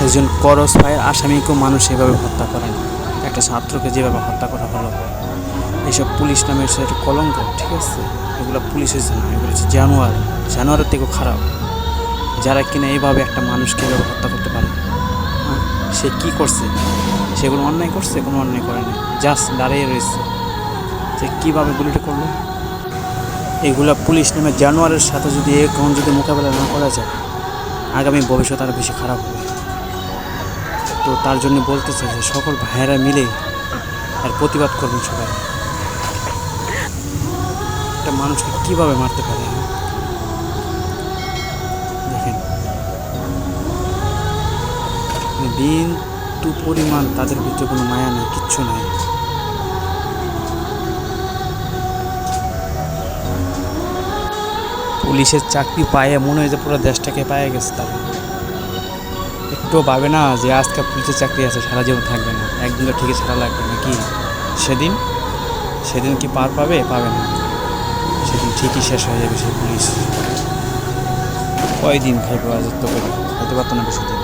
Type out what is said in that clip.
একজন করস ভাইয়ের আসামিকেও মানুষ এভাবে হত্যা করে না, একটা ছাত্রকে যেভাবে হত্যা করা হলো। এইসব পুলিশ নামের একটা কলঙ্ক, ঠিক আছে? এগুলো পুলিশ হয়েছে না, এগুলো হচ্ছে জানোয়ার, জানোয়ারের থেকেও খারাপ, যারা কিনা এইভাবে একটা মানুষকে এভাবে হত্যা করতে পারে। হ্যাঁ, সে কী করছে? সেগুলো অন্যায় করছে? কোনো অন্যায় করে না, জাস্ট দাঁড়িয়ে রয়েছে। যে কীভাবে গুলিটা করলো, এগুলা পুলিশ নামে জানোয়ারের সাথে যদি এখন যদি মোকাবেলা না করা যায়, আগামী ভবিষ্যৎ আরও বেশি খারাপ হবে। তো তার জন্য বলতে চাই যে সকল ভাইয়েরা মিলে আর প্রতিবাদ করবেন সবাই। একটা মানুষকে কীভাবে মারতে পারে দেখেন, বিন্দু পরিমাণ তাদের ভিতরে কোনো মায়া নেই, কিচ্ছু নাই। পুলিশের চাকরি পায়ে মনে হয় যে পুরো দেশটাকে পায়ে গেছে। তারা একটু ভাবে না যে আজকে পুলিশের চাকরি আছে, সারা জীবন থাকবে না, একদিন তো ঠিকই ছাড়া লাগবে নাকি? সেদিন সেদিন কি পার পাবে? পাবে না, সেদিন ঠিকই শেষ হয়ে যাবে সেই পুলিশ। কয়দিন খাইবে রাজত্ব করে? খাইতে পারতো না বেশি দিন।